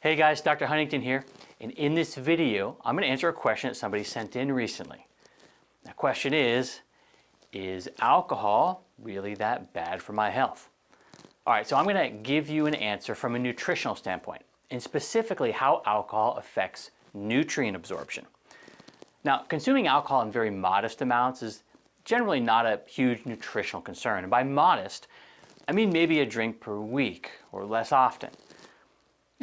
Hey guys, Dr. Huntington here, and in this video, I'm going to answer a question that somebody sent in recently. The question is alcohol really that bad for my health? All right, so I'm going to give you an answer from a nutritional standpoint, and specifically how alcohol affects nutrient absorption. Now, consuming alcohol in very modest amounts is generally not a huge nutritional concern, and by modest, I mean maybe a drink per week or less often.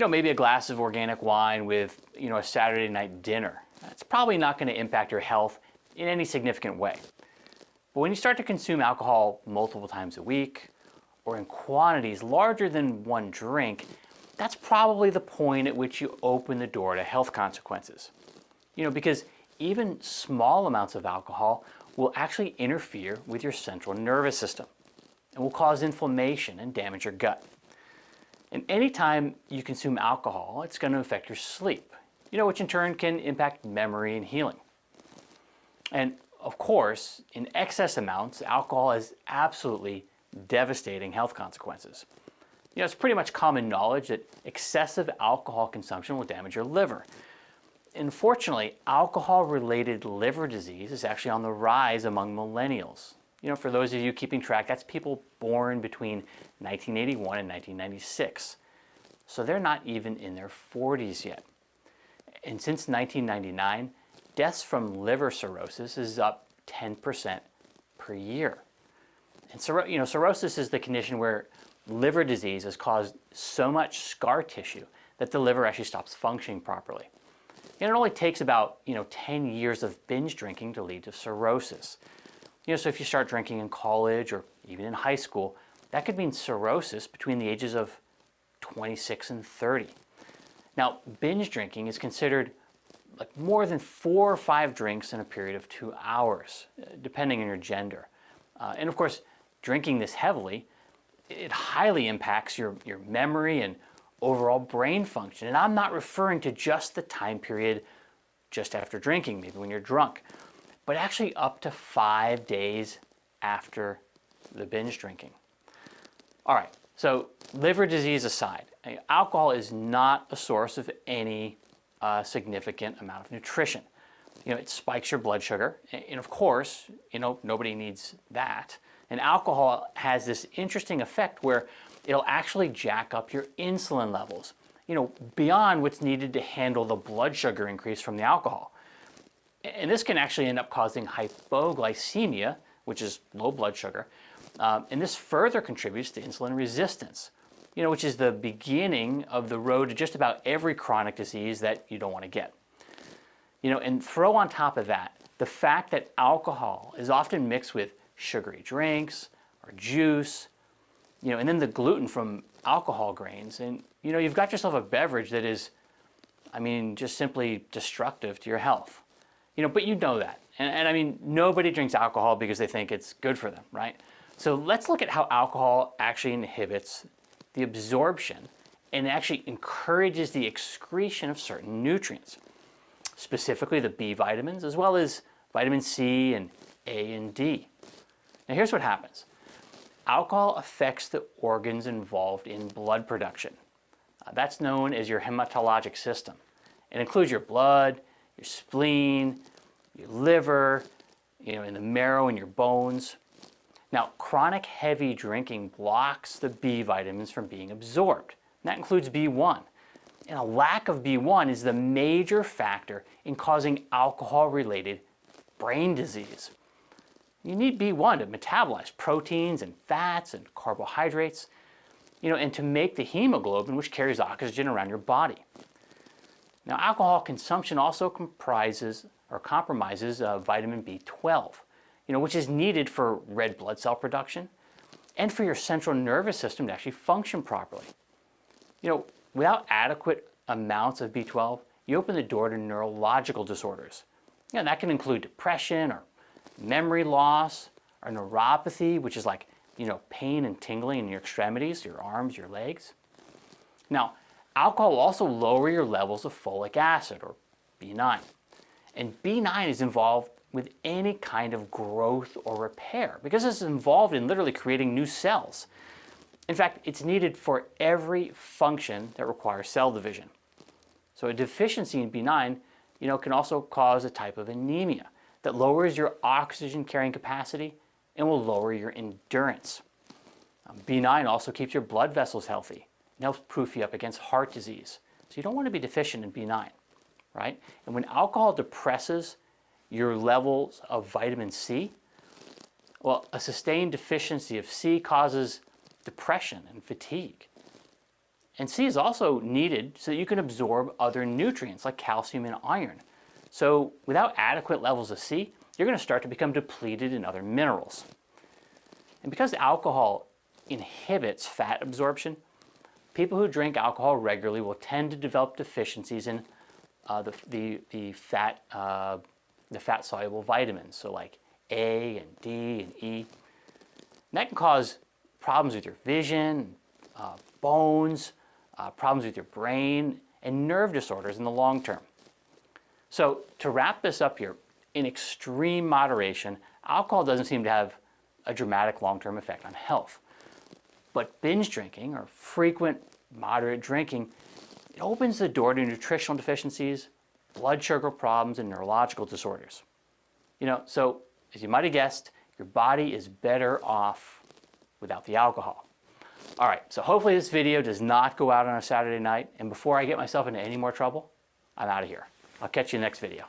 Maybe a glass of organic wine with, a Saturday night dinner. That's probably not going to impact your health in any significant way. But when you start to consume alcohol multiple times a week or in quantities larger than one drink, that's probably the point at which you open the door to health consequences. Because even small amounts of alcohol will actually interfere with your central nervous system and will cause inflammation and damage your gut. And anytime you consume alcohol, it's going to affect your sleep, which in turn can impact memory and healing. And of course, in excess amounts, alcohol has absolutely devastating health consequences. It's pretty much common knowledge that excessive alcohol consumption will damage your liver. Unfortunately, alcohol-related liver disease is actually on the rise among millennials. For those of you keeping track, that's people born between 1981 and 1996. So they're not even in their 40s yet. And since 1999, deaths from liver cirrhosis is up 10% per year. And cirrhosis is the condition where liver disease has caused so much scar tissue that the liver actually stops functioning properly. And it only takes about 10 years of binge drinking to lead to cirrhosis. So if you start drinking in college or even in high school, that could mean cirrhosis between the ages of 26 and 30. Now, binge drinking is considered like more than 4 or 5 drinks in a period of 2 hours, depending on your gender. And of course, drinking this heavily, it highly impacts your memory and overall brain function. And I'm not referring to just the time period just after drinking, maybe when you're drunk, but actually up to 5 days after the binge drinking. All right, so liver disease aside, alcohol is not a source of any significant amount of nutrition. It spikes your blood sugar, and of course, nobody needs that. And alcohol has this interesting effect where it'll actually jack up your insulin levels, beyond what's needed to handle the blood sugar increase from the alcohol. And this can actually end up causing hypoglycemia, which is low blood sugar. And this further contributes to insulin resistance, which is the beginning of the road to just about every chronic disease that you don't want to get. And throw on top of that the fact that alcohol is often mixed with sugary drinks or juice, and then the gluten from alcohol grains. And, you've got yourself a beverage that is, just simply destructive to your health. But you know that. And nobody drinks alcohol because they think it's good for them, right? So let's look at how alcohol actually inhibits the absorption and actually encourages the excretion of certain nutrients, specifically the B vitamins, as well as vitamin C and A and D. Now here's what happens. Alcohol affects the organs involved in blood production. That's known as your hematologic system. It includes your blood, your spleen, your liver, in the marrow and your bones. Now, chronic heavy drinking blocks the B vitamins from being absorbed. And that includes B1. And a lack of B1 is the major factor in causing alcohol-related brain disease. You need B1 to metabolize proteins and fats and carbohydrates, and to make the hemoglobin, which carries oxygen around your body. Now, alcohol consumption also compromises vitamin B12, which is needed for red blood cell production and for your central nervous system to actually function properly. Without adequate amounts of B12, you open the door to neurological disorders. That can include depression or memory loss or neuropathy, which is like, pain and tingling in your extremities, your arms, your legs. Now, alcohol will also lower your levels of folic acid, or B9. And B9 is involved with any kind of growth or repair because it's involved in literally creating new cells. In fact, it's needed for every function that requires cell division. So a deficiency in B9, can also cause a type of anemia that lowers your oxygen carrying capacity and will lower your endurance. B9 also keeps your blood vessels healthy and helps proof you up against heart disease. So you don't want to be deficient in B9, right? And when alcohol depresses your levels of vitamin C, well, a sustained deficiency of C causes depression and fatigue. And C is also needed so that you can absorb other nutrients like calcium and iron. So without adequate levels of C, you're going to start to become depleted in other minerals. And because alcohol inhibits fat absorption, people who drink alcohol regularly will tend to develop deficiencies in the fat-soluble vitamins, so like A and D and E. And that can cause problems with your vision, bones, problems with your brain, and nerve disorders in the long term. So to wrap this up here, in extreme moderation, alcohol doesn't seem to have a dramatic long-term effect on health. But binge drinking, or frequent moderate drinking, it opens the door to nutritional deficiencies, blood sugar problems, and neurological disorders. So as you might have guessed, your body is better off without the alcohol. All right, so hopefully this video does not go out on a Saturday night, and before I get myself into any more trouble, I'm out of here. I'll catch you in the next video.